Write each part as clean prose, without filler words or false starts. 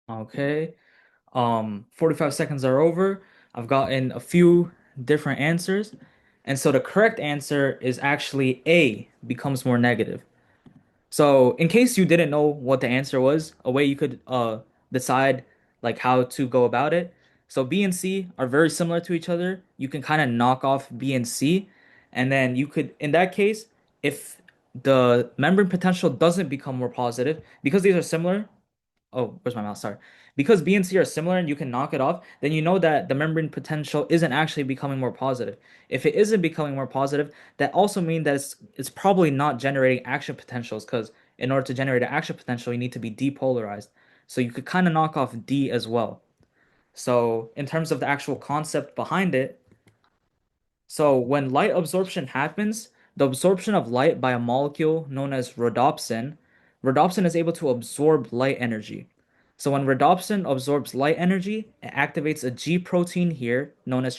Okay. 45 seconds are over. I've gotten a few different answers. And so the correct answer is actually A, becomes more negative. So, in case you didn't know what the answer was, a way you could decide like how to go about it. So B and C are very similar to each other. You can kind of knock off B and C, and then you could, in that case, if the membrane potential doesn't become more positive, because these are similar. Oh, where's my mouse? Sorry. Because B and C are similar and you can knock it off, then you know that the membrane potential isn't actually becoming more positive. If it isn't becoming more positive, that also means that it's probably not generating action potentials because in order to generate an action potential, you need to be depolarized. So you could kind of knock off D as well. So in terms of the actual concept behind it, so when light absorption happens, the absorption of light by a molecule known as rhodopsin, rhodopsin is able to absorb light energy. So when rhodopsin absorbs light energy, it activates a G protein here known as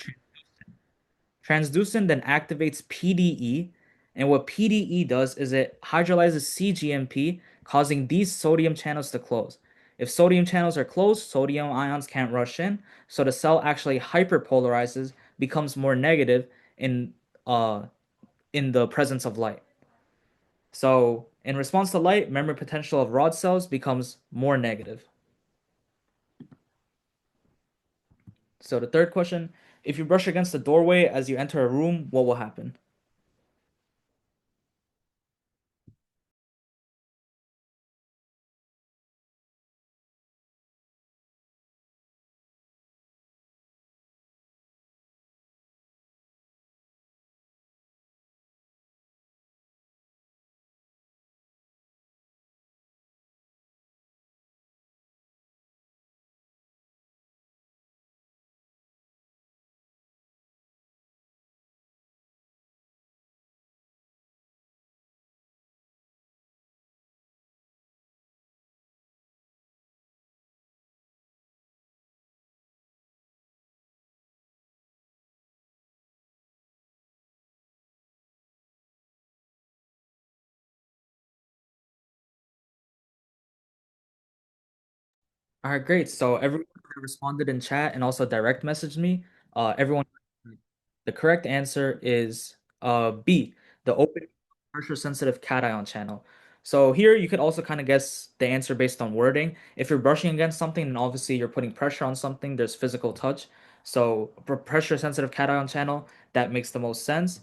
transducin, then activates PDE. And what PDE does is it hydrolyzes cGMP, causing these sodium channels to close. If sodium channels are closed, sodium ions can't rush in, so the cell actually hyperpolarizes, becomes more negative in uh in the presence of light. So in response to light, memory potential of rod cells becomes more negative. So the third question, if you brush against the doorway as you enter a room, what will happen? All right, great. So everyone that responded in chat and also direct messaged me. Everyone, the correct answer is B, the open pressure sensitive cation channel. So here you could also kind of guess the answer based on wording. If you're brushing against something, then obviously you're putting pressure on something. There's physical touch. So for pressure sensitive cation channel, that makes the most sense.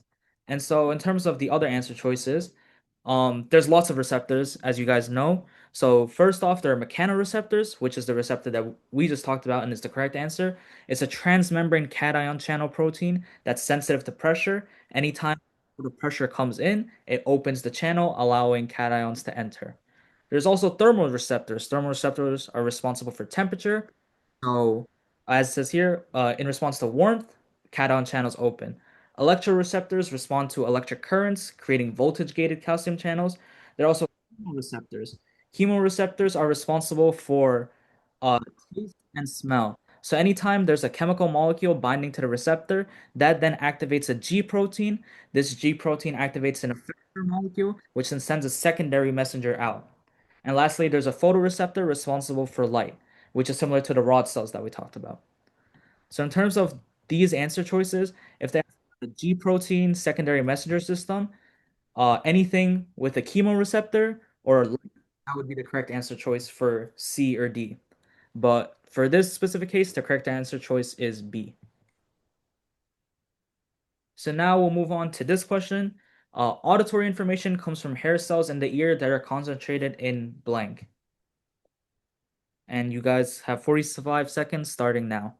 And so in terms of the other answer choices, there's lots of receptors, as you guys know. So first off, there are mechanoreceptors, which is the receptor that we just talked about and is the correct answer. It's a transmembrane cation channel protein that's sensitive to pressure. Anytime the pressure comes in, it opens the channel, allowing cations to enter. There's also thermal receptors. Thermal receptors are responsible for temperature. So, as it says here, in response to warmth, cation channels open. Electroreceptors respond to electric currents, creating voltage-gated calcium channels. There are also chemoreceptors. Chemoreceptors are responsible for uh, taste and smell. So anytime there's a chemical molecule binding to the receptor, that then activates a G protein. This G protein activates an effector molecule, which then sends a secondary messenger out. And lastly, there's a photoreceptor responsible for light, which is similar to the rod cells that we talked about. So in terms of these answer choices, if they have the G protein secondary messenger system, anything with a chemoreceptor or light, that would be the correct answer choice for C or D. But for this specific case, the correct answer choice is B. So now we'll move on to this question. Auditory information comes from hair cells in the ear that are concentrated in blank. And you guys have 45 seconds starting now.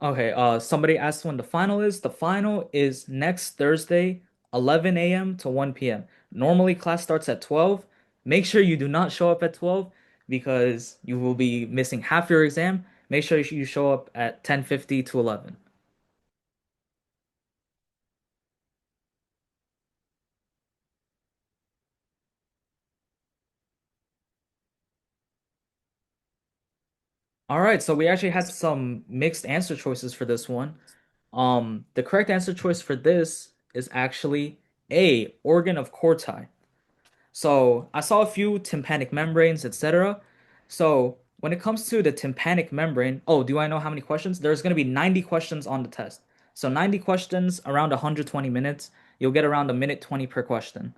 Okay, somebody asked when the final is. The final is next Thursday, 11 a.m. to 1 p.m. Normally class starts at 12. Make sure you do not show up at 12 because you will be missing half your exam. Make sure you show up at 10:50 to 11. All right, so we actually had some mixed answer choices for this one. The correct answer choice for this is actually A, organ of Corti. So I saw a few tympanic membranes, etc. So when it comes to the tympanic membrane, oh, do I know how many questions? There's going to be 90 questions on the test. So 90 questions, around 120 minutes. You'll get around a minute 20 per question.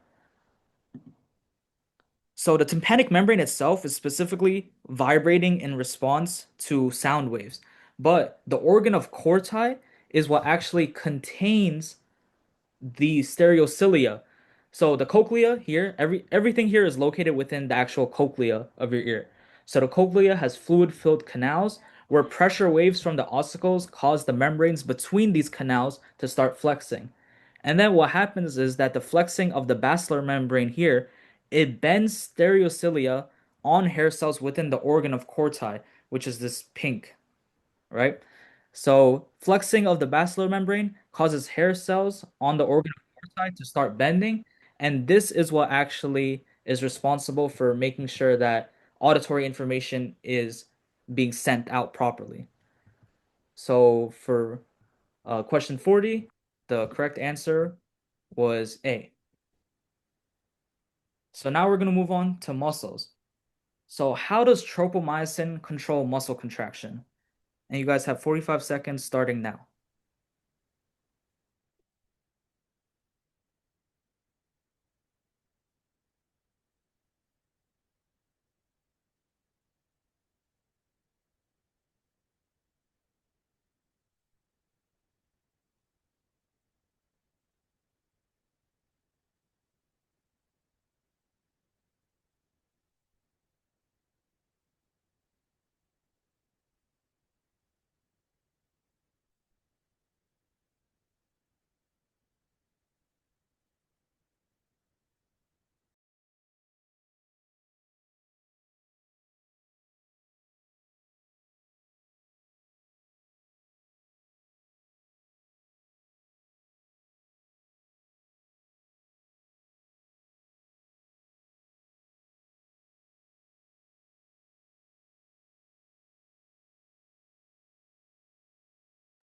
So the tympanic membrane itself is specifically vibrating in response to sound waves. But the organ of Corti is what actually contains the stereocilia. So the cochlea here, everything here is located within the actual cochlea of your ear. So the cochlea has fluid-filled canals where pressure waves from the ossicles cause the membranes between these canals to start flexing. And then what happens is that the flexing of the basilar membrane here, it bends stereocilia on hair cells within the organ of Corti, which is this pink, right? So flexing of the basilar membrane causes hair cells on the organ of Corti to start bending, and this is what actually is responsible for making sure that auditory information is being sent out properly. So for question 40, the correct answer was A. So now we're going to move on to muscles. So how does tropomyosin control muscle contraction? And you guys have 45 seconds starting now.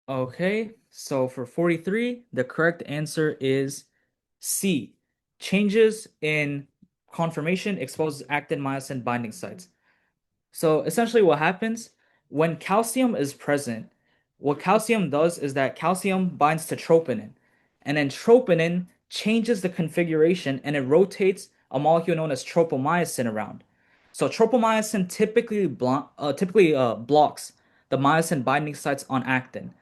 Okay, so for 43, the correct answer is C. Changes in conformation exposes actin myosin binding sites. So essentially, what happens when calcium is present, what calcium does is that calcium binds to troponin, and then troponin changes the configuration and it rotates a molecule known as tropomyosin around. So tropomyosin typically blocks the myosin binding sites on actin.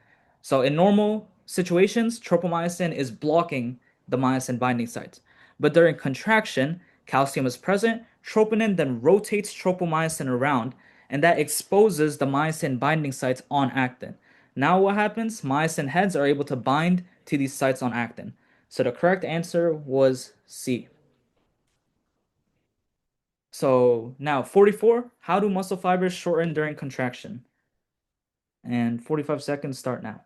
So in normal situations, tropomyosin is blocking the myosin binding sites. But during contraction, calcium is present, troponin then rotates tropomyosin around, and that exposes the myosin binding sites on actin. Now what happens? Myosin heads are able to bind to these sites on actin. So the correct answer was C. So now 44, how do muscle fibers shorten during contraction? And 45 seconds start now.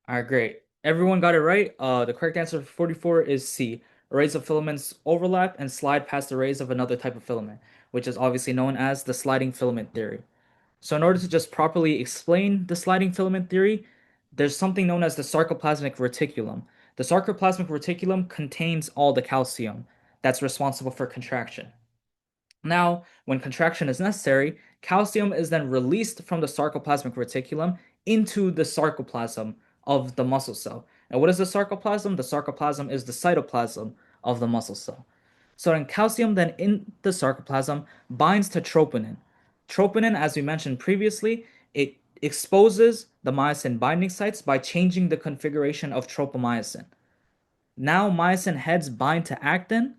All right, great. Everyone got it right. The correct answer for 44 is C. Arrays of filaments overlap and slide past arrays of another type of filament, which is obviously known as the sliding filament theory. So in order to just properly explain the sliding filament theory, there's something known as the sarcoplasmic reticulum. The sarcoplasmic reticulum contains all the calcium that's responsible for contraction. Now, when contraction is necessary, calcium is then released from the sarcoplasmic reticulum into the sarcoplasm of the muscle cell. And what is the sarcoplasm? The sarcoplasm is the cytoplasm of the muscle cell. So then calcium then in the sarcoplasm binds to troponin. Troponin, as we mentioned previously, it exposes the myosin binding sites by changing the configuration of tropomyosin. Now myosin heads bind to actin,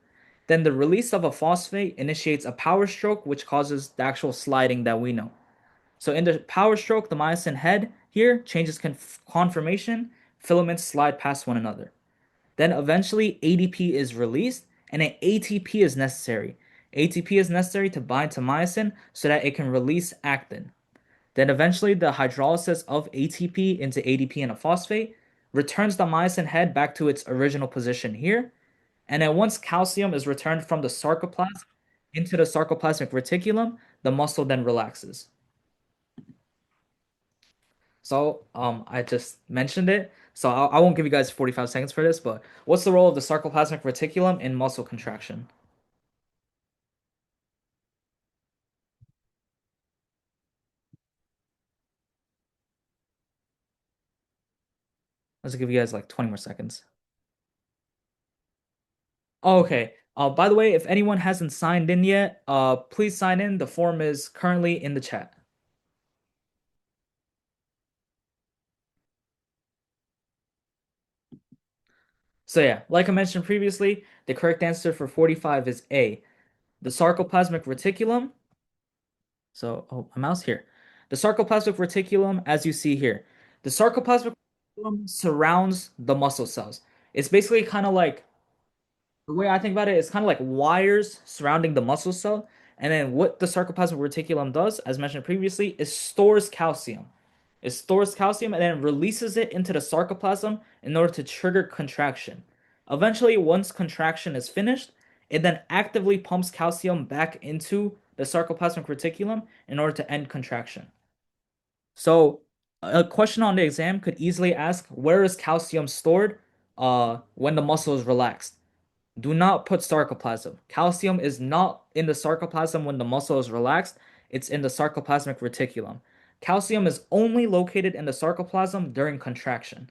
then the release of a phosphate initiates a power stroke, which causes the actual sliding that we know. So in the power stroke, the myosin head here changes conformation, filaments slide past one another. Then eventually ADP is released and an ATP is necessary. ATP is necessary to bind to myosin so that it can release actin. Then eventually the hydrolysis of ATP into ADP and a phosphate returns the myosin head back to its original position here. And then once calcium is returned from the sarcoplasm into the sarcoplasmic reticulum, the muscle then relaxes. So, I just mentioned it. So I won't give you guys 45 seconds for this, but what's the role of the sarcoplasmic reticulum in muscle contraction? Let's give you guys like 20 more seconds. Oh, okay. By the way, if anyone hasn't signed in yet, please sign in. The form is currently in the chat. So yeah, like I mentioned previously, the correct answer for 45 is A. The sarcoplasmic reticulum. So, oh, my mouse here. The sarcoplasmic reticulum, as you see here, the sarcoplasmic reticulum surrounds the muscle cells. It's basically kind of like the way I think about it is kind of like wires surrounding the muscle cell. And then what the sarcoplasmic reticulum does, as mentioned previously, is stores calcium. It stores calcium and then releases it into the sarcoplasm in order to trigger contraction. Eventually, once contraction is finished, it then actively pumps calcium back into the sarcoplasmic reticulum in order to end contraction. So, a question on the exam could easily ask, where is calcium stored when the muscle is relaxed? Do not put sarcoplasm. Calcium is not in the sarcoplasm when the muscle is relaxed, it's in the sarcoplasmic reticulum. Calcium is only located in the sarcoplasm during contraction.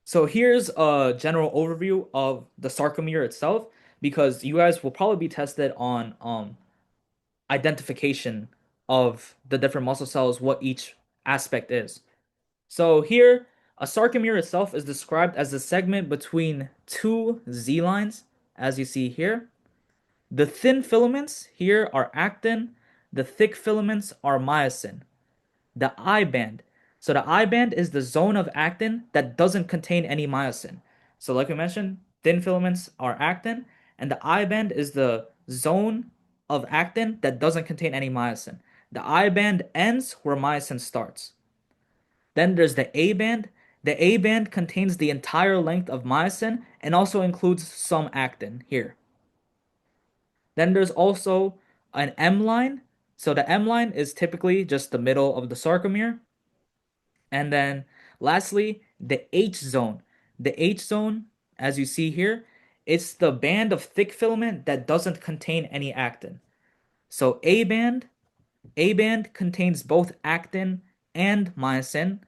So here's a general overview of the sarcomere itself because you guys will probably be tested on identification of the different muscle cells, what each aspect is. So here, a sarcomere itself is described as the segment between two Z lines, as you see here. The thin filaments here are actin, the thick filaments are myosin. The I band. So the I band is the zone of actin that doesn't contain any myosin. So like we mentioned, thin filaments are actin, and the I band is the zone of actin that doesn't contain any myosin. The I band ends where myosin starts. Then there's the A band. The A band contains the entire length of myosin and also includes some actin here. Then there's also an M line. So the M line is typically just the middle of the sarcomere. And then lastly, the H zone. The H zone, as you see here, it's the band of thick filament that doesn't contain any actin. So A band contains both actin and myosin.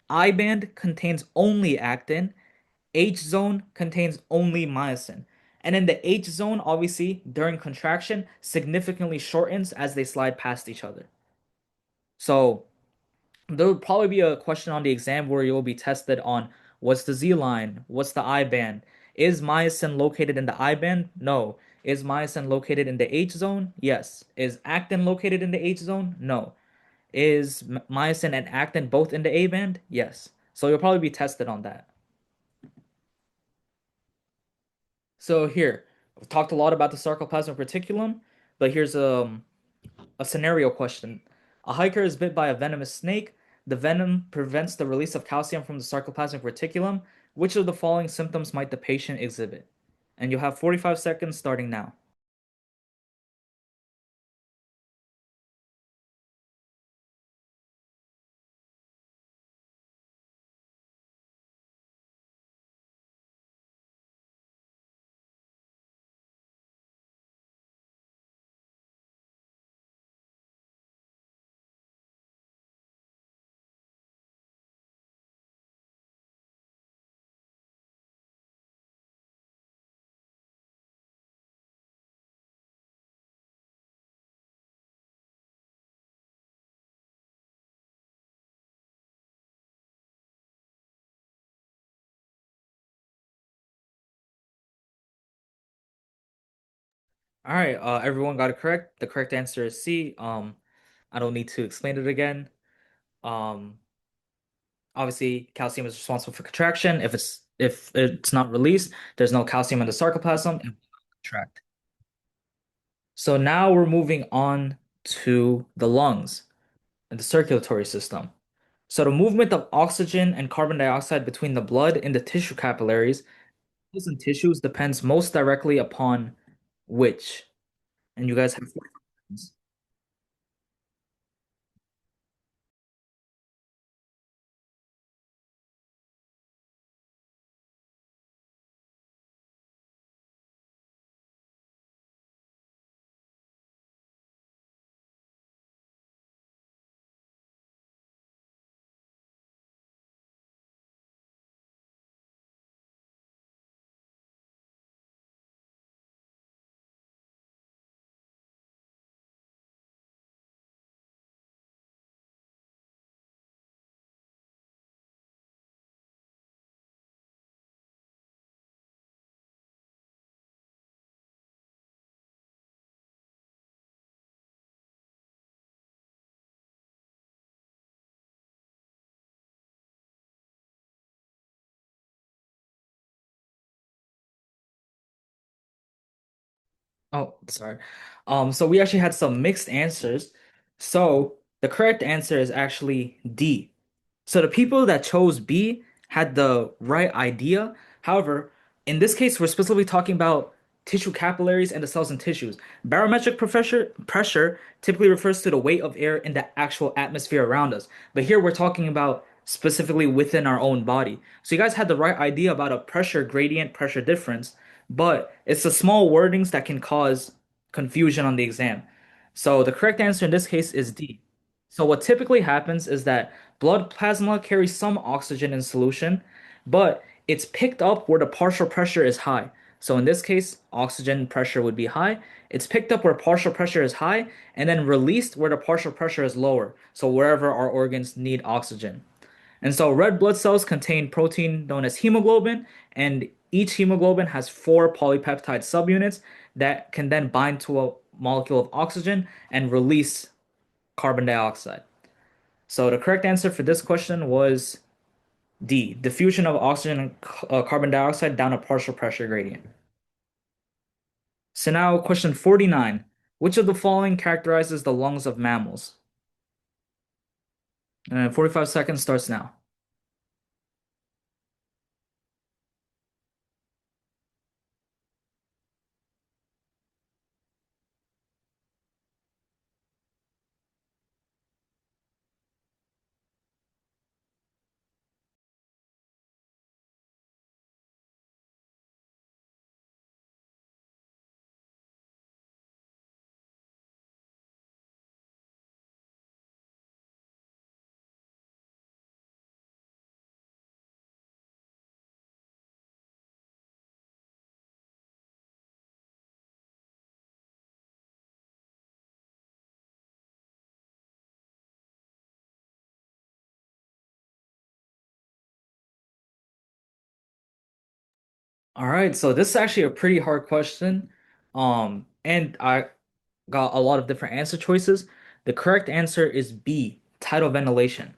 I band contains only actin. H zone contains only myosin. And then the H zone, obviously, during contraction, significantly shortens as they slide past each other. So there will probably be a question on the exam where you'll be tested on what's the Z line, what's the I band, is myosin located in the I band? No. Is myosin located in the H zone? Yes. Is actin located in the H zone? No. Is myosin and actin both in the A band? Yes. So you'll probably be tested on that. So here, we've talked a lot about the sarcoplasmic reticulum, but here's a scenario question. A hiker is bit by a venomous snake. The venom prevents the release of calcium from the sarcoplasmic reticulum. Which of the following symptoms might the patient exhibit? And you'll have 45 seconds starting now. All right, everyone got it correct. The correct answer is C. I don't need to explain it again. Um, Obviously, calcium is responsible for contraction. If it's not released, there's no calcium in the sarcoplasm and will not contract. So now we're moving on to the lungs and the circulatory system. So the movement of oxygen and carbon dioxide between the blood and the tissue capillaries and tissues depends most directly upon which. And you guys have 4 seconds. Oh, sorry. So we actually had some mixed answers. So the correct answer is actually D. So the people that chose B had the right idea. However, in this case, we're specifically talking about tissue capillaries and the cells and tissues. Barometric pressure typically refers to the weight of air in the actual atmosphere around us. But here we're talking about specifically within our own body. So you guys had the right idea about a pressure gradient, pressure difference, but it's the small wordings that can cause confusion on the exam. So the correct answer in this case is D. So what typically happens is that blood plasma carries some oxygen in solution, but it's picked up where the partial pressure is high. So in this case, oxygen pressure would be high. It's picked up where partial pressure is high and then released where the partial pressure is lower. So wherever our organs need oxygen. And so red blood cells contain protein known as hemoglobin, and each hemoglobin has 4 polypeptide subunits that can then bind to a molecule of oxygen and release carbon dioxide. So the correct answer for this question was D, diffusion of oxygen and carbon dioxide down a partial pressure gradient. So now question 49. Which of the following characterizes the lungs of mammals? And 45 seconds starts now. All right, so this is actually a pretty hard question. And I got a lot of different answer choices. The correct answer is B, tidal ventilation.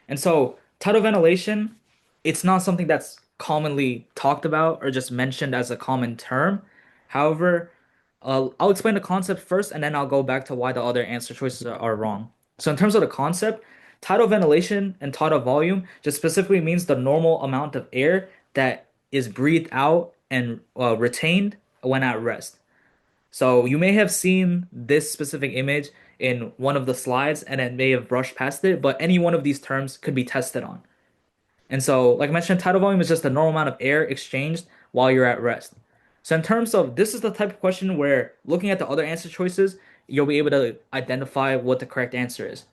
And so, tidal ventilation, it's not something that's commonly talked about or just mentioned as a common term. However, I'll explain the concept first and then I'll go back to why the other answer choices are wrong. So, in terms of the concept, tidal ventilation and tidal volume just specifically means the normal amount of air that is breathed out and retained when at rest. So you may have seen this specific image in one of the slides and it may have brushed past it, but any one of these terms could be tested on. And so, like I mentioned, tidal volume is just the normal amount of air exchanged while you're at rest. So in terms of this is the type of question where looking at the other answer choices, you'll be able to identify what the correct answer is.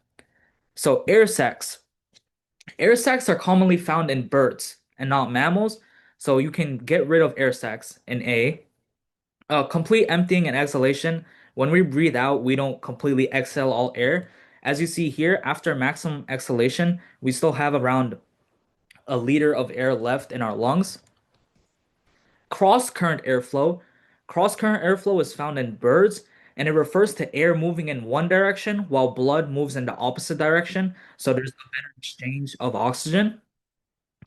So air sacs. Air sacs are commonly found in birds and not mammals. So you can get rid of air sacs in A. Complete emptying and exhalation. When we breathe out, we don't completely exhale all air. As you see here, after maximum exhalation, we still have around a liter of air left in our lungs. Cross current airflow. Cross-current airflow is found in birds, and it refers to air moving in one direction while blood moves in the opposite direction. So there's a better exchange of oxygen.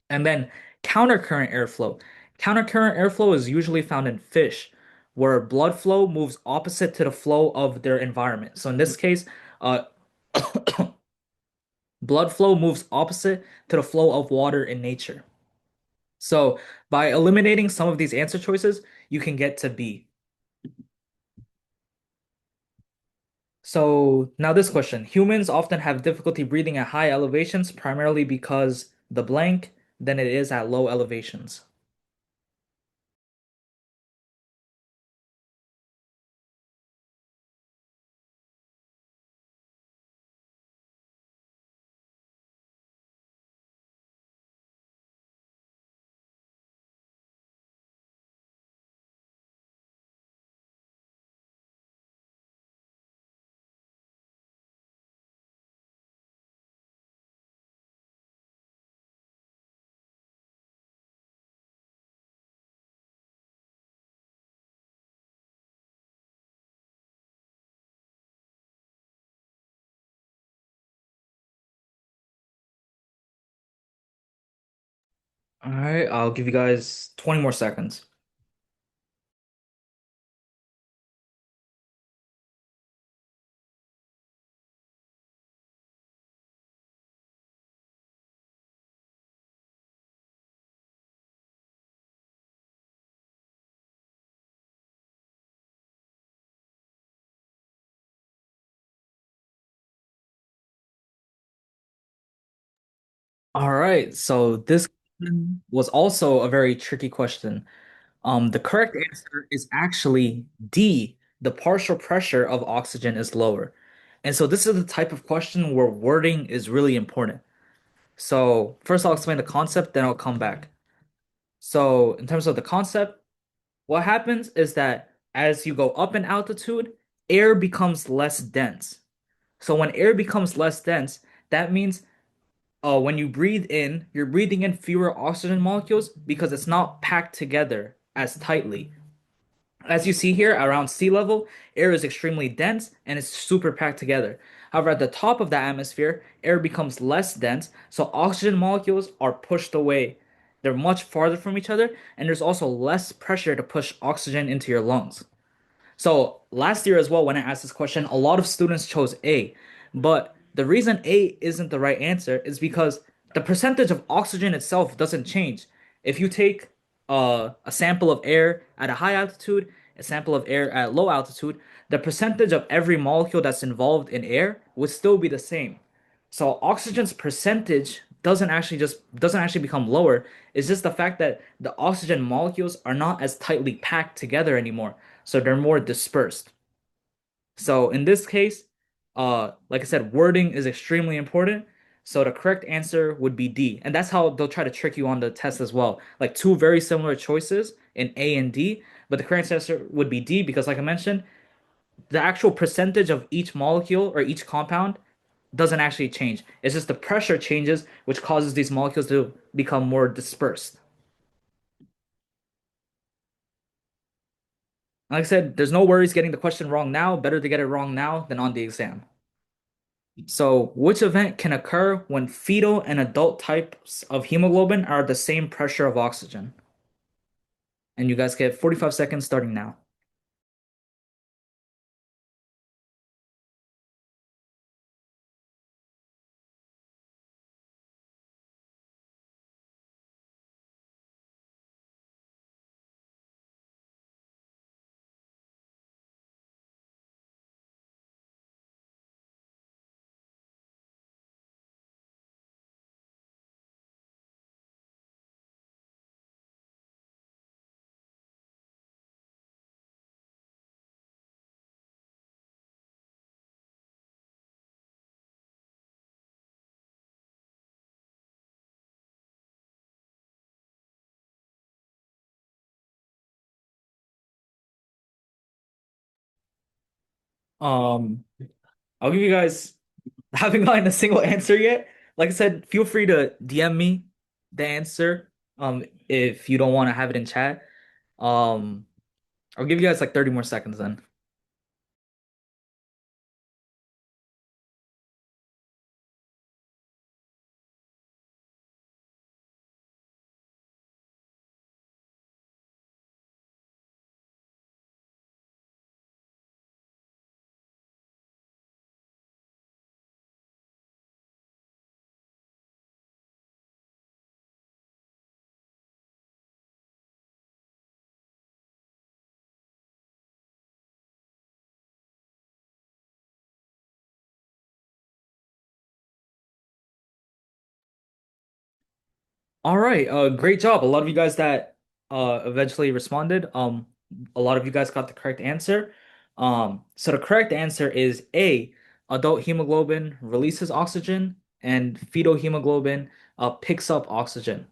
And then countercurrent airflow. Countercurrent airflow is usually found in fish, where blood flow moves opposite to the flow of their environment. So in this case, uh, blood flow moves opposite to the flow of water in nature. So by eliminating some of these answer choices, you can get to B. So now this question. Humans often have difficulty breathing at high elevations, primarily because the blank than it is at low elevations. All right, I'll give you guys 20 more seconds. All right, so this question was also a very tricky question. The correct answer is actually D. The partial pressure of oxygen is lower. And so this is the type of question where wording is really important. So first I'll explain the concept, then I'll come back. So in terms of the concept, what happens is that as you go up in altitude, air becomes less dense. So when air becomes less dense, that means when you breathe in, you're breathing in fewer oxygen molecules because it's not packed together as tightly. As you see here, around sea level, air is extremely dense and it's super packed together. However, at the top of the atmosphere, air becomes less dense, so oxygen molecules are pushed away. They're much farther from each other, and there's also less pressure to push oxygen into your lungs. So last year as well, when I asked this question, a lot of students chose A. But the reason A isn't the right answer is because the percentage of oxygen itself doesn't change. If you take a sample of air at a high altitude, a sample of air at low altitude, the percentage of every molecule that's involved in air would still be the same. So oxygen's percentage doesn't actually become lower. It's just the fact that the oxygen molecules are not as tightly packed together anymore. So they're more dispersed. So in this case, like I said, wording is extremely important. So the correct answer would be D. And that's how they'll try to trick you on the test as well. Like two very similar choices in A and D, but the correct answer would be D because like I mentioned, the actual percentage of each molecule or each compound doesn't actually change. It's just the pressure changes, which causes these molecules to become more dispersed. Like I said, there's no worries getting the question wrong now. Better to get it wrong now than on the exam. So, which event can occur when fetal and adult types of hemoglobin are the same pressure of oxygen? And you guys get 45 seconds starting now. Um, I'll give you guys haven't gotten a single answer yet. Like I said, feel free to DM me the answer if you don't want to have it in chat. Um I'll give you guys like 30 more seconds then. All right, great job. A lot of you guys that eventually responded, a lot of you guys got the correct answer. So the correct answer is A, adult hemoglobin releases oxygen and fetal hemoglobin picks up oxygen.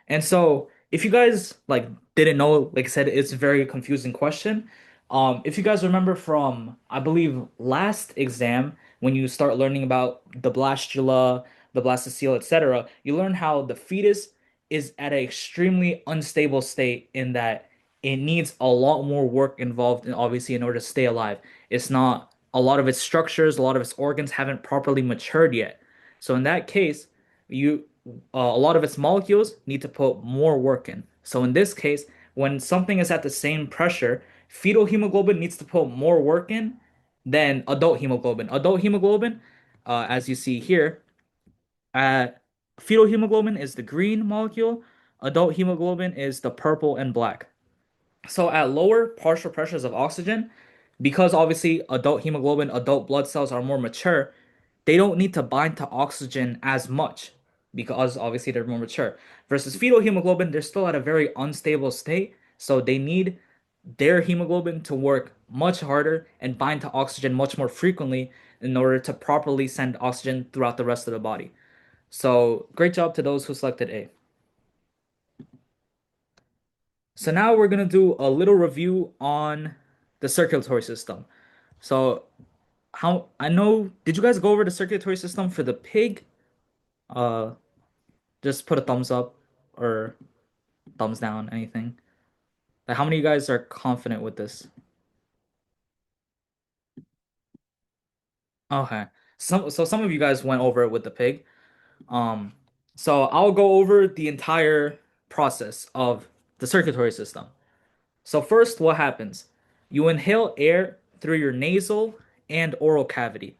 And so, if you guys like didn't know, like I said, it's a very confusing question. If you guys remember from, I believe, last exam, when you start learning about the blastula, the blastocele, etc., you learn how the fetus is at an extremely unstable state in that it needs a lot more work involved in obviously in order to stay alive. It's not a lot of its structures, a lot of its organs haven't properly matured yet. So in that case, you a lot of its molecules need to put more work in. So in this case, when something is at the same pressure, fetal hemoglobin needs to put more work in than adult hemoglobin. Adult hemoglobin, as you see here, uh, fetal hemoglobin is the green molecule. Adult hemoglobin is the purple and black. So at lower partial pressures of oxygen, because obviously adult hemoglobin, adult blood cells are more mature, they don't need to bind to oxygen as much because obviously they're more mature. Versus fetal hemoglobin, they're still at a very unstable state, so they need their hemoglobin to work much harder and bind to oxygen much more frequently in order to properly send oxygen throughout the rest of the body. So great job to those who selected A. So now we're gonna do a little review on the circulatory system. So how I know, did you guys go over the circulatory system for the pig? Uh, just put a thumbs up or thumbs down, anything. Like how many of you guys are confident with this? Okay. Some of you guys went over it with the pig. Um, so I'll go over the entire process of the circulatory system. So first, what happens? You inhale air through your nasal and oral cavity.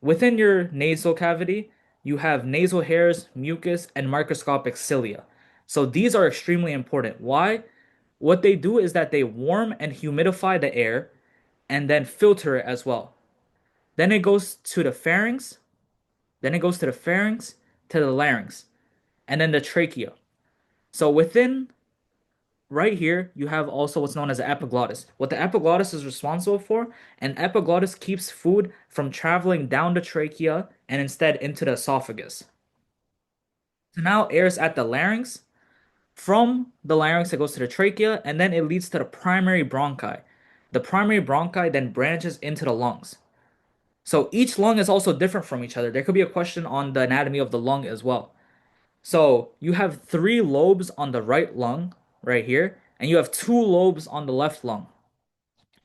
Within your nasal cavity, you have nasal hairs, mucus, and microscopic cilia. So these are extremely important. Why? What they do is that they warm and humidify the air and then filter it as well. Then it goes to the pharynx, then it goes to the pharynx, to the larynx, and then the trachea. So within right here, you have also what's known as the epiglottis. What the epiglottis is responsible for, an epiglottis keeps food from traveling down the trachea and instead into the esophagus. So now air is at the larynx. From the larynx, it goes to the trachea, and then it leads to the primary bronchi. The primary bronchi then branches into the lungs. So each lung is also different from each other. There could be a question on the anatomy of the lung as well. So you have three lobes on the right lung, right here, and you have two lobes on the left lung.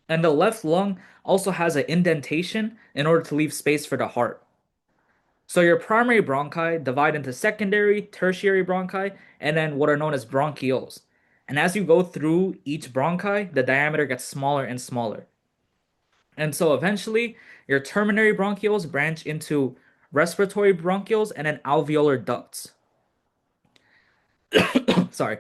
And the left lung also has an indentation in order to leave space for the heart. So your primary bronchi divide into secondary, tertiary bronchi, and then what are known as bronchioles. And as you go through each bronchi, the diameter gets smaller and smaller. And so eventually, your terminary bronchioles branch into respiratory bronchioles and then alveolar ducts. Sorry.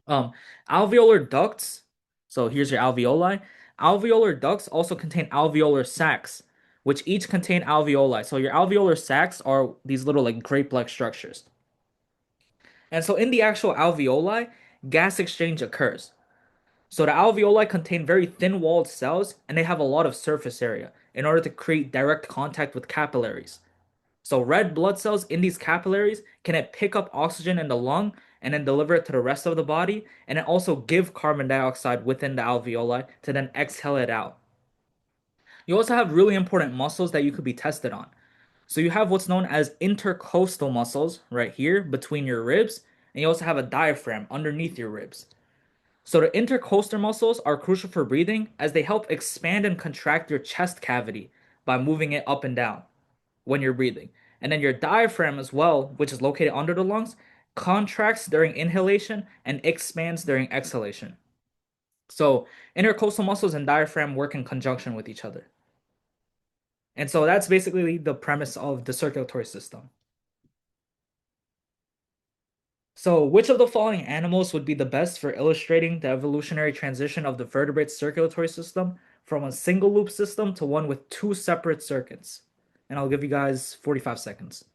Um, Alveolar ducts. So here's your alveoli. Alveolar ducts also contain alveolar sacs, which each contain alveoli. So your alveolar sacs are these little like grape-like structures. And so in the actual alveoli, gas exchange occurs. So the alveoli contain very thin-walled cells and they have a lot of surface area in order to create direct contact with capillaries. So red blood cells in these capillaries can it pick up oxygen in the lung and then deliver it to the rest of the body, and then also give carbon dioxide within the alveoli to then exhale it out. You also have really important muscles that you could be tested on. So you have what's known as intercostal muscles right here between your ribs, and you also have a diaphragm underneath your ribs. So the intercostal muscles are crucial for breathing as they help expand and contract your chest cavity by moving it up and down when you're breathing. And then your diaphragm as well, which is located under the lungs, contracts during inhalation and expands during exhalation. So intercostal muscles and diaphragm work in conjunction with each other. And so that's basically the premise of the circulatory system. So, which of the following animals would be the best for illustrating the evolutionary transition of the vertebrate circulatory system from a single loop system to one with two separate circuits? And I'll give you guys 45 seconds.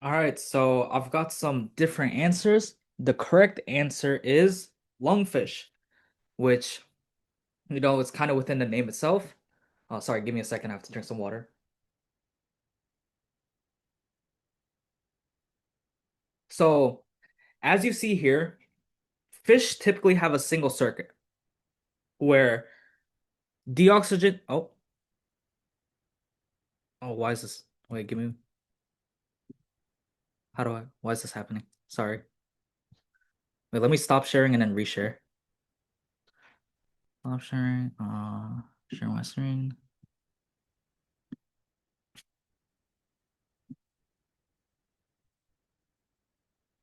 All right, so I've got some different answers. The correct answer is lungfish, which, is kind of within the name itself. Oh, sorry, give me a second. I have to drink some water. So, as you see here, fish typically have a single circuit where deoxygen. Why is this? Wait, give me. Why is this happening? Sorry. Wait, let me stop sharing and then reshare. Stop sharing. Share my screen.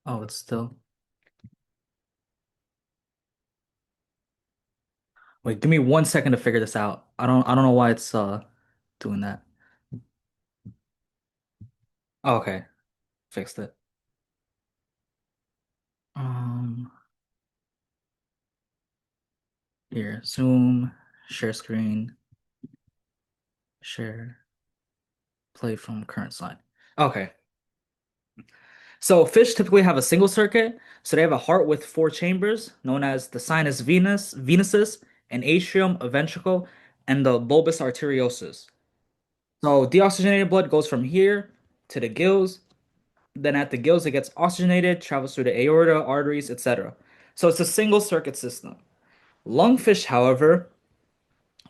Oh, it's still. Wait, give me 1 second to figure this out. I don't know why it's doing that. Oh, okay, fixed it. Um, Here, Zoom, share screen, share, play from current slide. Okay. So fish typically have a single circuit, so they have a heart with four chambers, known as the sinus venusus, an atrium, a ventricle, and the bulbus arteriosus. So deoxygenated blood goes from here to the gills. Then at the gills, it gets oxygenated, travels through the aorta, arteries, etc. So it's a single circuit system. Lungfish, however,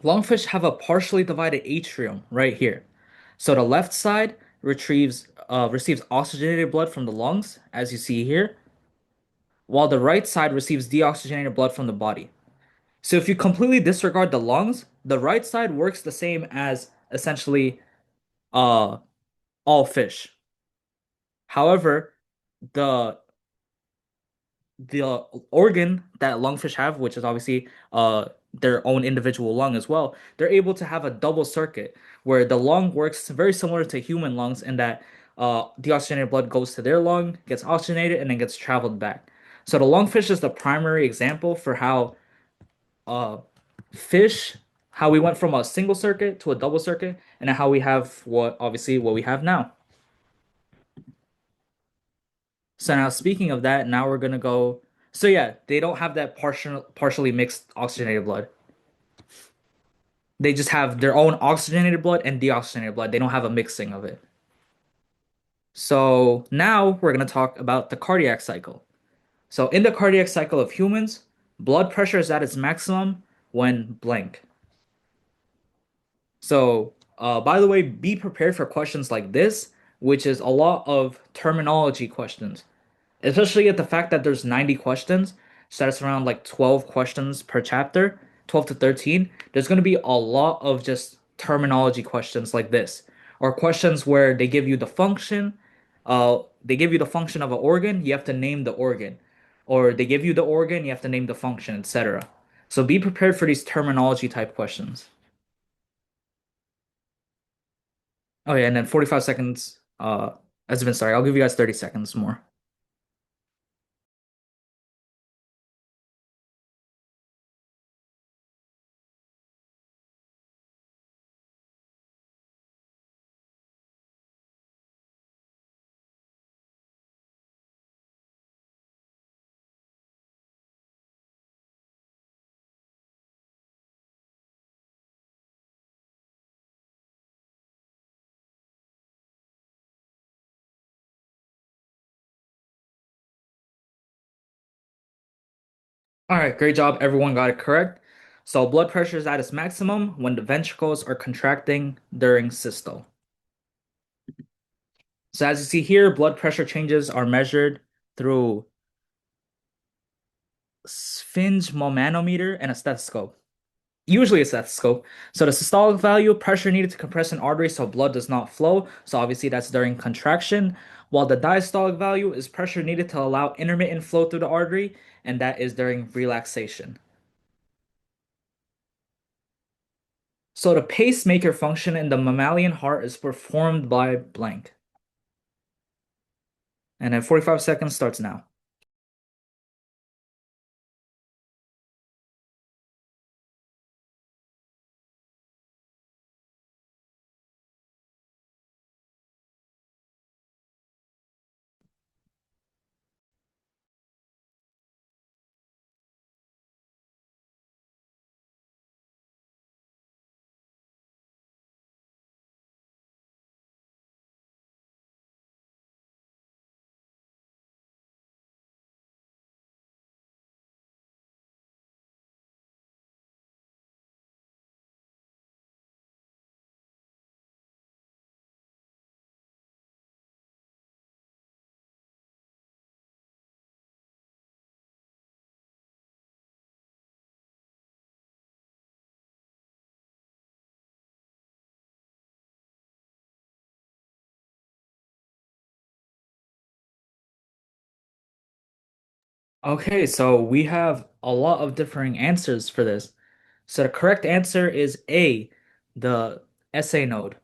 lungfish have a partially divided atrium right here. So the left side receives oxygenated blood from the lungs, as you see here, while the right side receives deoxygenated blood from the body. So if you completely disregard the lungs, the right side works the same as essentially uh all fish. However, the the organ that lungfish have, which is obviously their own individual lung as well, they're able to have a double circuit where the lung works very similar to human lungs in that deoxygenated blood goes to their lung, gets oxygenated, and then gets traveled back. So the lungfish is the primary example for how uh fish how we went from a single circuit to a double circuit and how we have what we have now. So now speaking of that, now we're gonna go. So yeah, they don't have that partially mixed oxygenated blood. They just have their own oxygenated blood and deoxygenated blood. They don't have a mixing of it. So now we're gonna talk about the cardiac cycle. So in the cardiac cycle of humans, blood pressure is at its maximum when blank. So by the way, be prepared for questions like this, which is a lot of terminology questions. Especially at the fact that there's 90 questions, so that's around like 12 questions per chapter, 12 to 13. There's going to be a lot of just terminology questions like this, or questions where they give you the function of an organ, you have to name the organ, or they give you the organ, you have to name the function, etc. So be prepared for these terminology type questions. Oh yeah, and then 45 seconds Has been started. I'll give you guys 30 seconds more. All right, great job. Everyone got it correct. So blood pressure is at its maximum when the ventricles are contracting during systole. So as you see here, blood pressure changes are measured through sphygmomanometer and a stethoscope. Usually a stethoscope. So the systolic value, pressure needed to compress an artery so blood does not flow. So obviously that's during contraction. While the diastolic value is pressure needed to allow intermittent flow through the artery, and that is during relaxation. So the pacemaker function in the mammalian heart is performed by blank. And then 45 seconds starts now. Okay, so we have a lot of differing answers for this. So the correct answer is A, the SA node.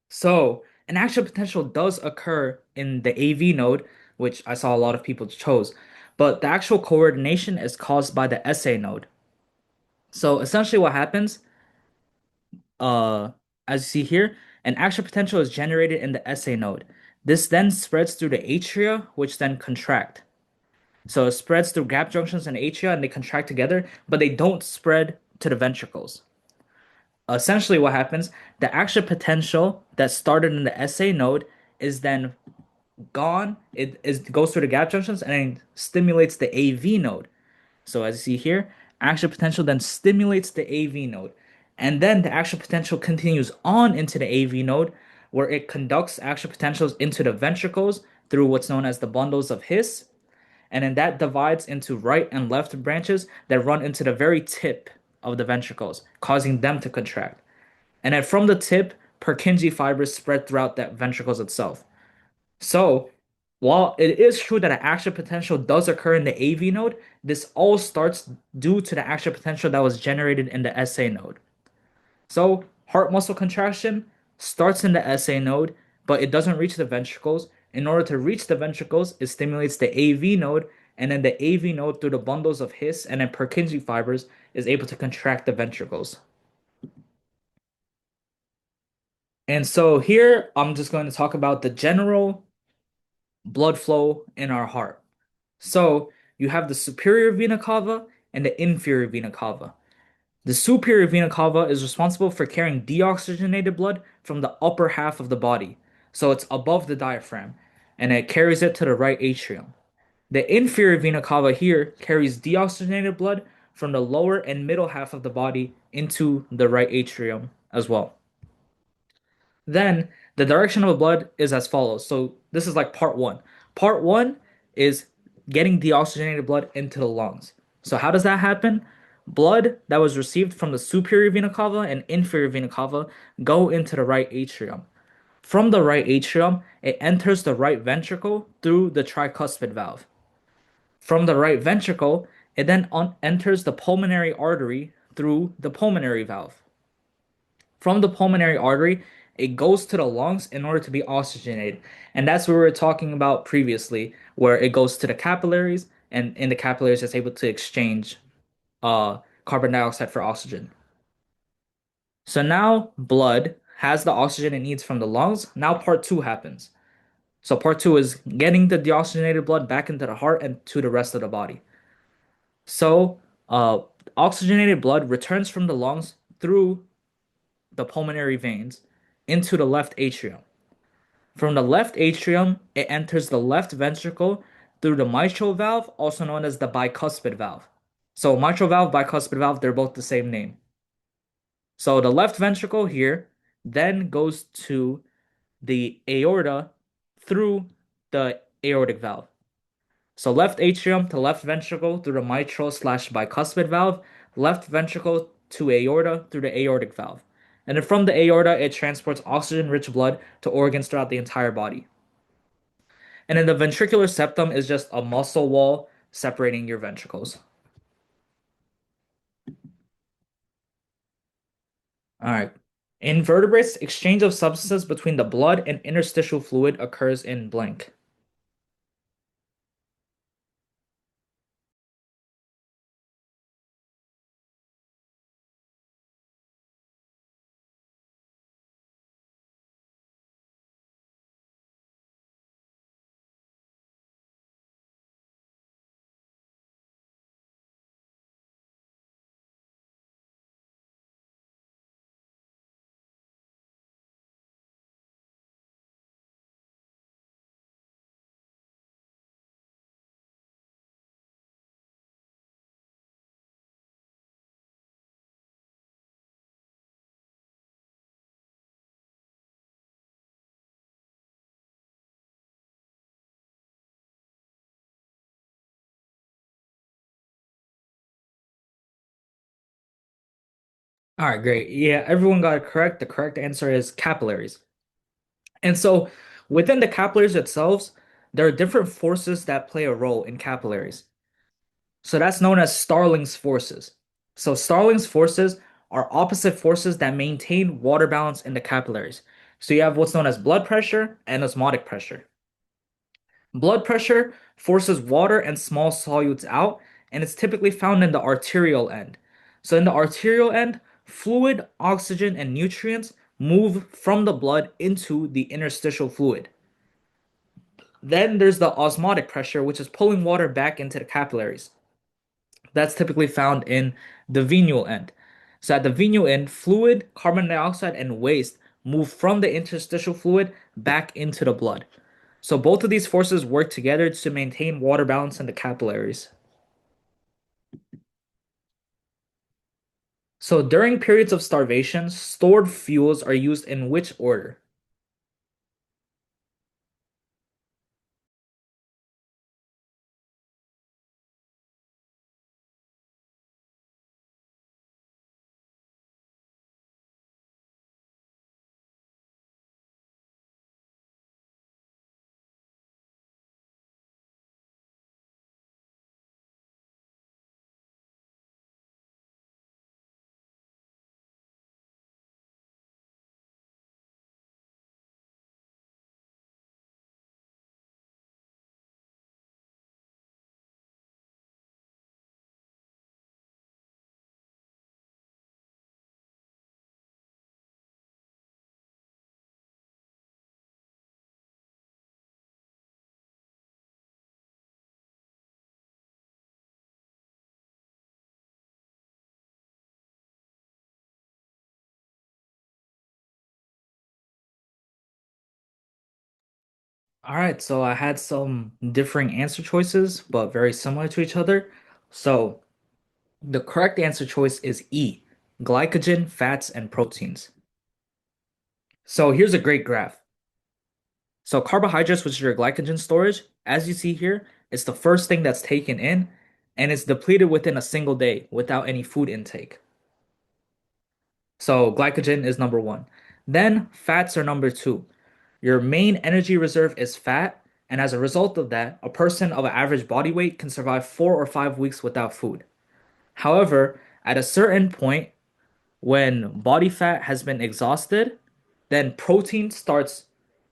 So an action potential does occur in the AV node, which I saw a lot of people chose, but the actual coordination is caused by the SA node. So essentially what happens, uh, as you see here, an action potential is generated in the SA node. This then spreads through the atria, which then contract. So it spreads through gap junctions and atria and they contract together, but they don't spread to the ventricles. Essentially, what happens, the action potential that started in the SA node is then gone. Goes through the gap junctions and then stimulates the AV node. So as you see here, action potential then stimulates the AV node. And then the action potential continues on into the AV node where it conducts action potentials into the ventricles through what's known as the bundles of His, and then that divides into right and left branches that run into the very tip of the ventricles, causing them to contract. And then from the tip, Purkinje fibers spread throughout that ventricles itself. So, while it is true that an action potential does occur in the AV node, this all starts due to the action potential that was generated in the SA node. So, heart muscle contraction starts in the SA node, but it doesn't reach the ventricles. In order to reach the ventricles, it stimulates the AV node, and then the AV node through the bundles of His and then Purkinje fibers is able to contract the ventricles. And so here I'm just going to talk about the general blood flow in our heart. So you have the superior vena cava and the inferior vena cava. The superior vena cava is responsible for carrying deoxygenated blood from the upper half of the body. So it's above the diaphragm and it carries it to the right atrium. The inferior vena cava here carries deoxygenated blood from the lower and middle half of the body into the right atrium as well. Then the direction of the blood is as follows. So this is like part one. Part one is getting deoxygenated blood into the lungs. So how does that happen? Blood that was received from the superior vena cava and inferior vena cava go into the right atrium. From the right atrium, it enters the right ventricle through the tricuspid valve. From the right ventricle, it then enters the pulmonary artery through the pulmonary valve. From the pulmonary artery, it goes to the lungs in order to be oxygenated. And that's what we were talking about previously, where it goes to the capillaries, and in the capillaries, it's able to exchange uh, carbon dioxide for oxygen. So now blood has the oxygen it needs from the lungs. Now part two happens. So part two is getting the deoxygenated blood back into the heart and to the rest of the body. So oxygenated blood returns from the lungs through the pulmonary veins into the left atrium. From the left atrium, it enters the left ventricle through the mitral valve, also known as the bicuspid valve. So mitral valve, bicuspid valve, they're both the same name. So the left ventricle here then goes to the aorta through the aortic valve. So left atrium to left ventricle through the mitral slash bicuspid valve, left ventricle to aorta through the aortic valve. And then from the aorta, it transports oxygen-rich blood to organs throughout the entire body. And then the ventricular septum is just a muscle wall separating your ventricles. All right. In vertebrates, exchange of substances between the blood and interstitial fluid occurs in blank. All right, great. Yeah, everyone got it correct. The correct answer is capillaries. And so within the capillaries itself, there are different forces that play a role in capillaries. So that's known as Starling's forces. So Starling's forces are opposite forces that maintain water balance in the capillaries. So you have what's known as blood pressure and osmotic pressure. Blood pressure forces water and small solutes out, and it's typically found in the arterial end. So in the arterial end, fluid, oxygen, and nutrients move from the blood into the interstitial fluid. Then there's the osmotic pressure, which is pulling water back into the capillaries. That's typically found in the venial end. So at the venial end, fluid, carbon dioxide, and waste move from the interstitial fluid back into the blood. So both of these forces work together to maintain water balance in the capillaries. So during periods of starvation, stored fuels are used in which order? All right, so I had some differing answer choices, but very similar to each other. So the correct answer choice is E, glycogen, fats, and proteins. So here's a great graph. So carbohydrates, which is your glycogen storage, as you see here, it's the first thing that's taken in, and it's depleted within a single day without any food intake. So glycogen is number one. Then fats are number two. Your main energy reserve is fat, and as a result of that, a person of an average body weight can survive 4 or 5 weeks without food. However, at a certain point, when body fat has been exhausted, then protein starts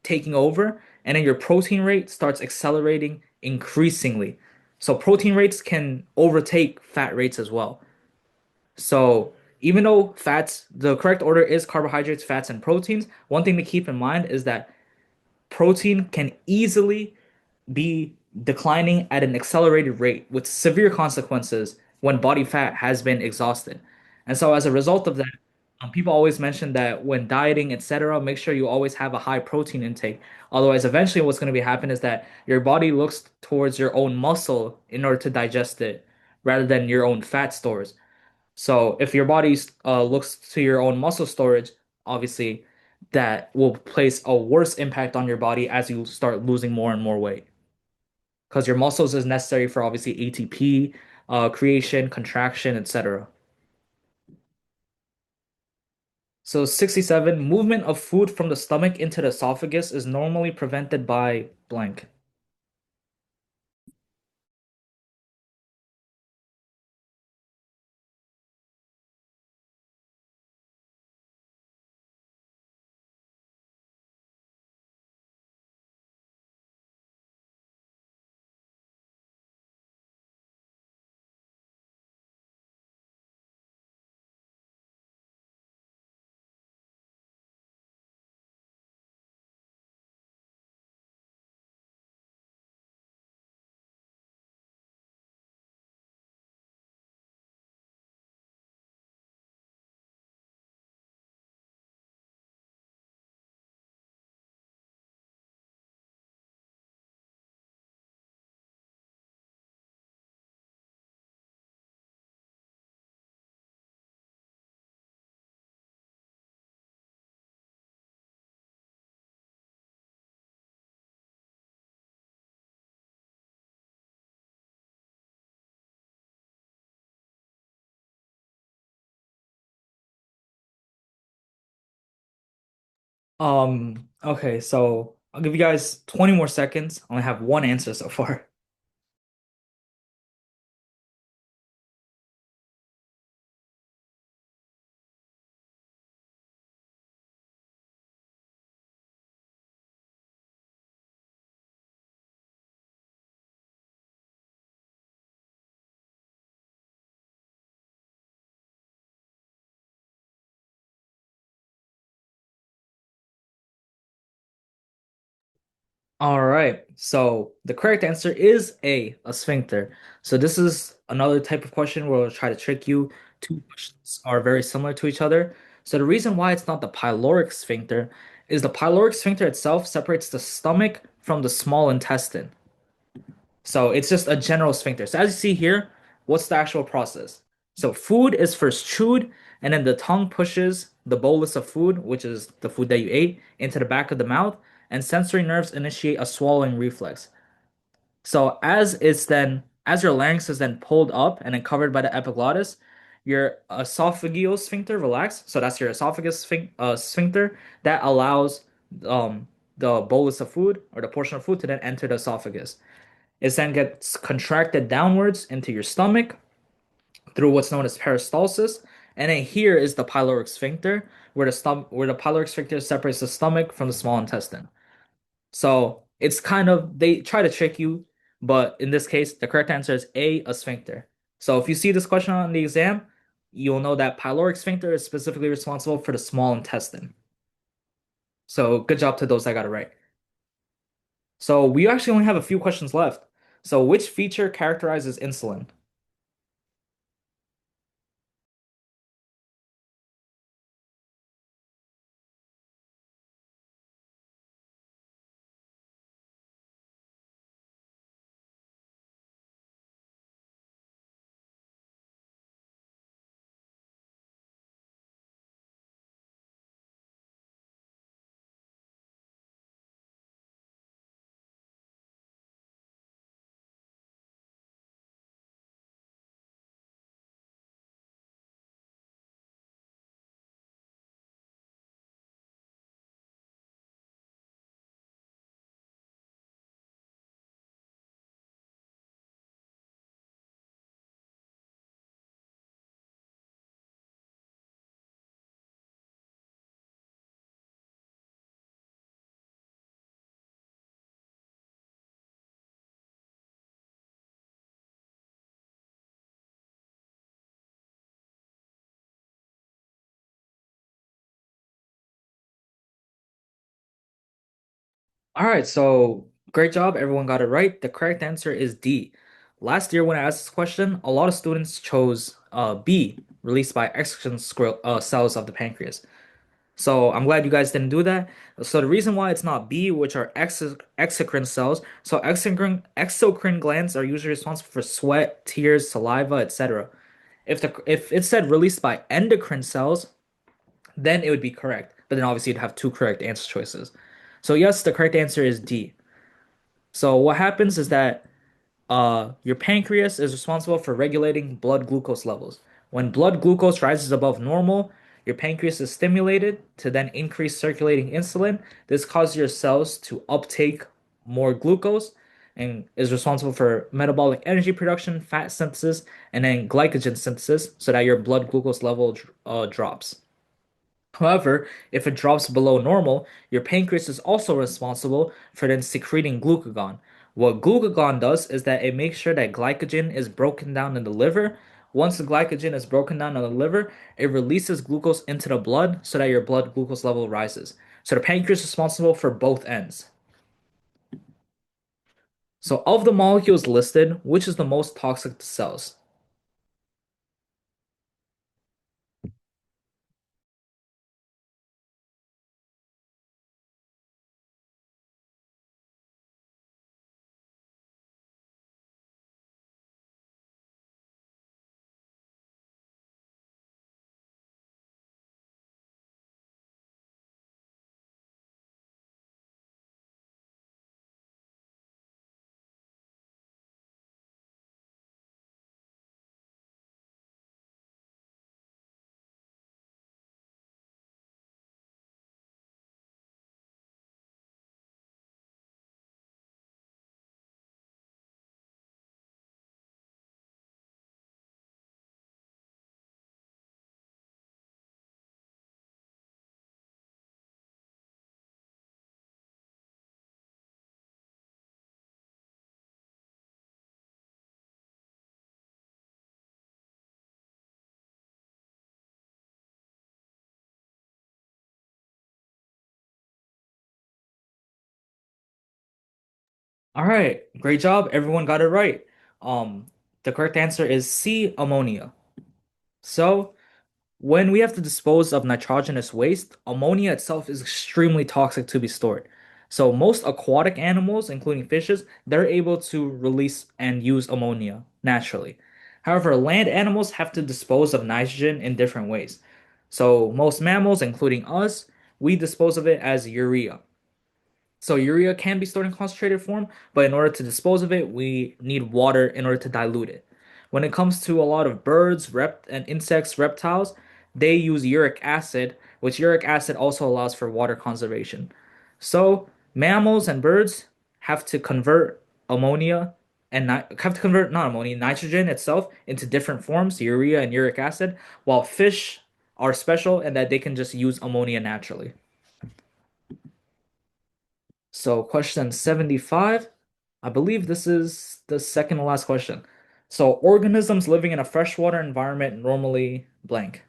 taking over, and then your protein rate starts accelerating increasingly. So protein rates can overtake fat rates as well. So even though fats, the correct order is carbohydrates, fats, and proteins, one thing to keep in mind is that protein can easily be declining at an accelerated rate with severe consequences when body fat has been exhausted. And so, as a result of that, people always mention that when dieting, etc., make sure you always have a high protein intake. Otherwise, eventually, what's going to be happen is that your body looks towards your own muscle in order to digest it rather than your own fat stores. So if your body looks to your own muscle storage, obviously that will place a worse impact on your body as you start losing more and more weight. Because your muscles is necessary for obviously ATP, creation, contraction, etc. So 67, movement of food from the stomach into the esophagus is normally prevented by blank. Okay, so I'll give you guys 20 more seconds. I only have one answer so far. All right. So the correct answer is a sphincter. So this is another type of question where we'll try to trick you. Two questions are very similar to each other. So the reason why it's not the pyloric sphincter is the pyloric sphincter itself separates the stomach from the small intestine. So it's just a general sphincter. So as you see here, what's the actual process? So food is first chewed, and then the tongue pushes the bolus of food, which is the food that you ate, into the back of the mouth, and sensory nerves initiate a swallowing reflex. So as your larynx is then pulled up and then covered by the epiglottis, your esophageal sphincter relax. So that's your esophagus sphincter that allows the bolus of food or the portion of food to then enter the esophagus. It then gets contracted downwards into your stomach through what's known as peristalsis. And then here is the pyloric sphincter, where the pyloric sphincter separates the stomach from the small intestine. So it's kind of they try to trick you, but in this case, the correct answer is a sphincter. So if you see this question on the exam, you'll know that pyloric sphincter is specifically responsible for the small intestine. So good job to those that got it right. So we actually only have a few questions left. So which feature characterizes insulin? All right, so great job. Everyone got it right. The correct answer is D. Last year, when I asked this question, a lot of students chose B, released by exocrine cells of the pancreas. So I'm glad you guys didn't do that. So the reason why it's not B, which are exocrine cells, so exocrine glands are usually responsible for sweat, tears, saliva, etc. If it said released by endocrine cells, then it would be correct. But then obviously you'd have two correct answer choices. So yes, the correct answer is D. So what happens is that your pancreas is responsible for regulating blood glucose levels. When blood glucose rises above normal, your pancreas is stimulated to then increase circulating insulin. This causes your cells to uptake more glucose and is responsible for metabolic energy production, fat synthesis, and then glycogen synthesis so that your blood glucose level drops. However, if it drops below normal, your pancreas is also responsible for then secreting glucagon. What glucagon does is that it makes sure that glycogen is broken down in the liver. Once the glycogen is broken down in the liver, it releases glucose into the blood so that your blood glucose level rises. So the pancreas is responsible for both ends. So of the molecules listed, which is the most toxic to cells? All right, great job. Everyone got it right. Um, the correct answer is C, ammonia. So, when we have to dispose of nitrogenous waste, ammonia itself is extremely toxic to be stored. So most aquatic animals, including fishes, they're able to release and use ammonia naturally. However, land animals have to dispose of nitrogen in different ways. So most mammals, including us, we dispose of it as urea. So urea can be stored in concentrated form, but in order to dispose of it, we need water in order to dilute it. When it comes to a lot of birds, and insects, reptiles, they use uric acid, which uric acid also allows for water conservation. So mammals and birds have to convert ammonia and have to convert not ammonia, nitrogen itself into different forms, urea and uric acid, while fish are special in that they can just use ammonia naturally. So question 75, I believe this is the second to last question. So organisms living in a freshwater environment normally blank.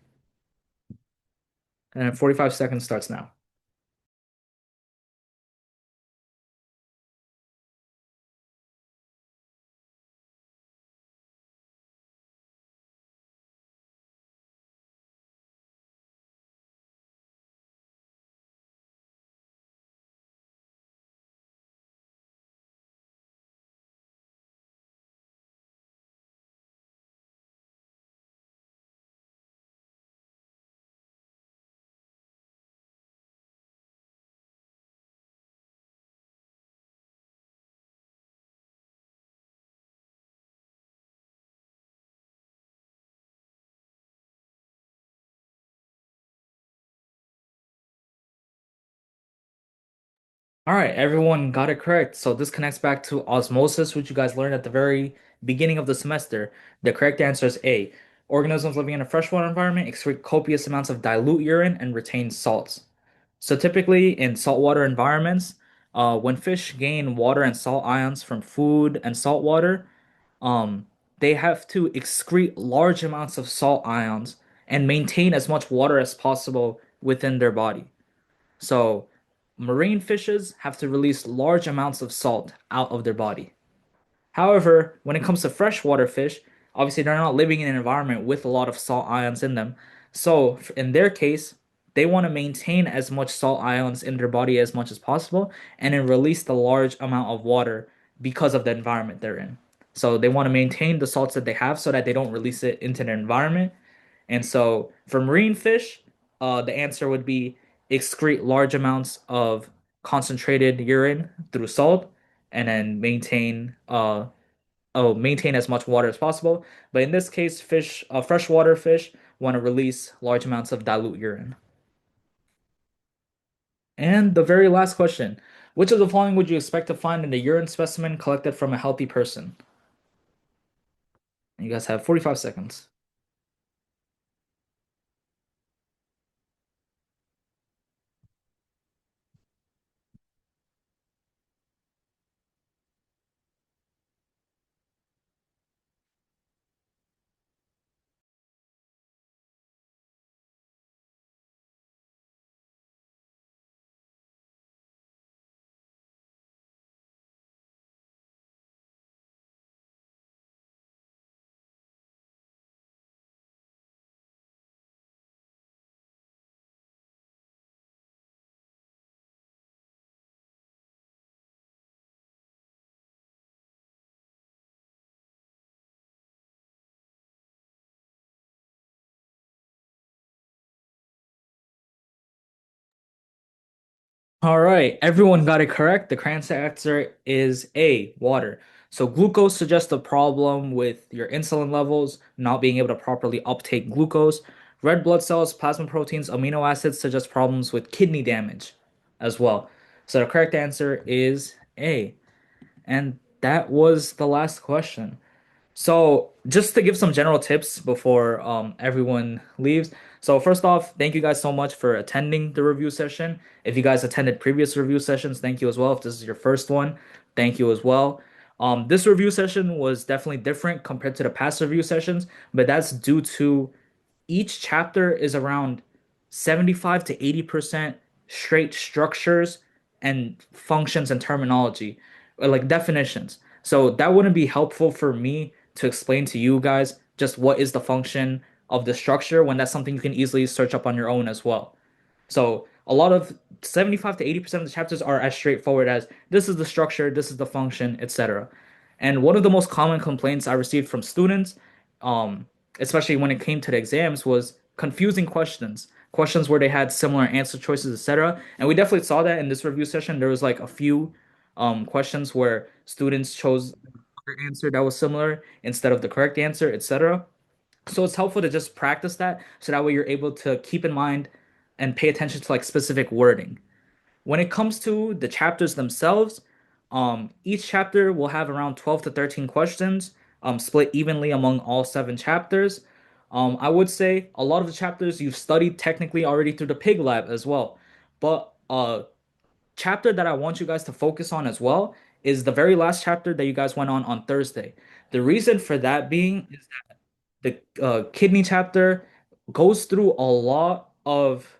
And 45 seconds starts now. All right, everyone got it correct. So this connects back to osmosis, which you guys learned at the very beginning of the semester. The correct answer is A. Organisms living in a freshwater environment excrete copious amounts of dilute urine and retain salts. So typically in saltwater environments, when fish gain water and salt ions from food and salt water, um, they have to excrete large amounts of salt ions and maintain as much water as possible within their body. So marine fishes have to release large amounts of salt out of their body. However, when it comes to freshwater fish, obviously they're not living in an environment with a lot of salt ions in them. So, in their case, they want to maintain as much salt ions in their body as much as possible and then release the large amount of water because of the environment they're in. So, they want to maintain the salts that they have so that they don't release it into their environment. And so, for marine fish, the answer would be excrete large amounts of concentrated urine through salt and then maintain as much water as possible. But in this case, freshwater fish want to release large amounts of dilute urine. And the very last question, which of the following would you expect to find in a urine specimen collected from a healthy person? And you guys have 45 seconds. All right, everyone got it correct. The correct answer is A, water. So glucose suggests a problem with your insulin levels, not being able to properly uptake glucose. Red blood cells, plasma proteins, amino acids suggest problems with kidney damage as well. So the correct answer is A. And that was the last question. So, just to give some general tips before everyone leaves. So, first off, thank you guys so much for attending the review session. If you guys attended previous review sessions, thank you as well. If this is your first one, thank you as well. This review session was definitely different compared to the past review sessions, but that's due to each chapter is around 75 to 80% straight structures and functions and terminology, or like definitions. So that wouldn't be helpful for me to explain to you guys just what is the function of the structure when that's something you can easily search up on your own as well. So a lot of 75 to 80% of the chapters are as straightforward as this is the structure, this is the function, etc. And one of the most common complaints I received from students, um, especially when it came to the exams, was confusing questions. Questions where they had similar answer choices, etc. And we definitely saw that in this review session. There was like a few questions where students chose the answer that was similar instead of the correct answer, etc. So it's helpful to just practice that so that way you're able to keep in mind and pay attention to like specific wording. When it comes to the chapters themselves, each chapter will have around 12 to 13 questions, split evenly among all seven chapters. I would say a lot of the chapters you've studied technically already through the pig lab as well. But chapter that I want you guys to focus on as well is the very last chapter that you guys went on Thursday. The reason for that being is the kidney chapter goes through a lot of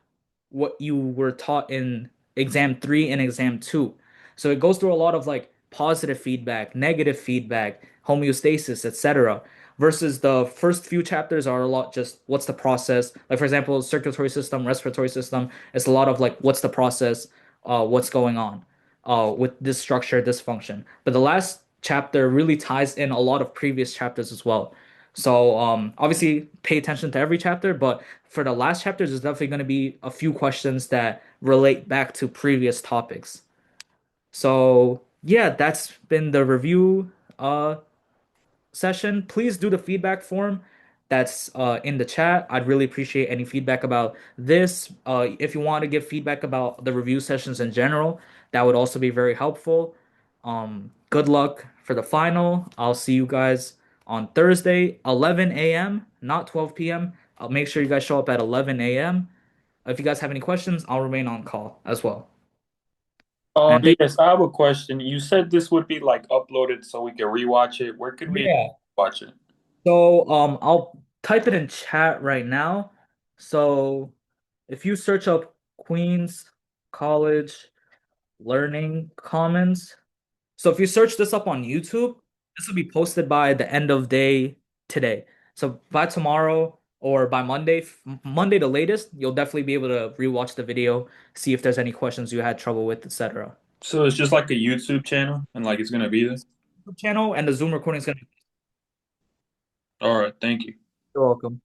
what you were taught in exam 3 and exam 2. So it goes through a lot of like positive feedback, negative feedback, homeostasis, etc. Versus the first few chapters are a lot just what's the process. Like for example, circulatory system, respiratory system. It's a lot of like what's the process, what's going on with this structure, this function. But the last chapter really ties in a lot of previous chapters as well. So obviously pay attention to every chapter, but for the last chapters, there's definitely going to be a few questions that relate back to previous topics. So yeah, that's been the review session. Please do the feedback form that's in the chat. I'd really appreciate any feedback about this. If you want to give feedback about the review sessions in general, that would also be very helpful. Good luck for the final. I'll see you guys on Thursday, 11 a.m., not 12 p.m. I'll make sure you guys show up at 11 a.m. If you guys have any questions, I'll remain on call as well. And thank Yes, I have a question. You said this would be like uploaded so we can rewatch it. Where could we Yeah. watch it? So I'll type it in chat right now. So if you search up Queens College learning commons. So if you search this up on YouTube, this will be posted by the end of day today. So by tomorrow or by Monday, Monday the latest, you'll definitely be able to rewatch the video, see if there's any questions you had trouble with, etc. So it's just like a YouTube channel, and like it's gonna be there. Channel and the Zoom recording is gonna be. All right, thank you. You're welcome.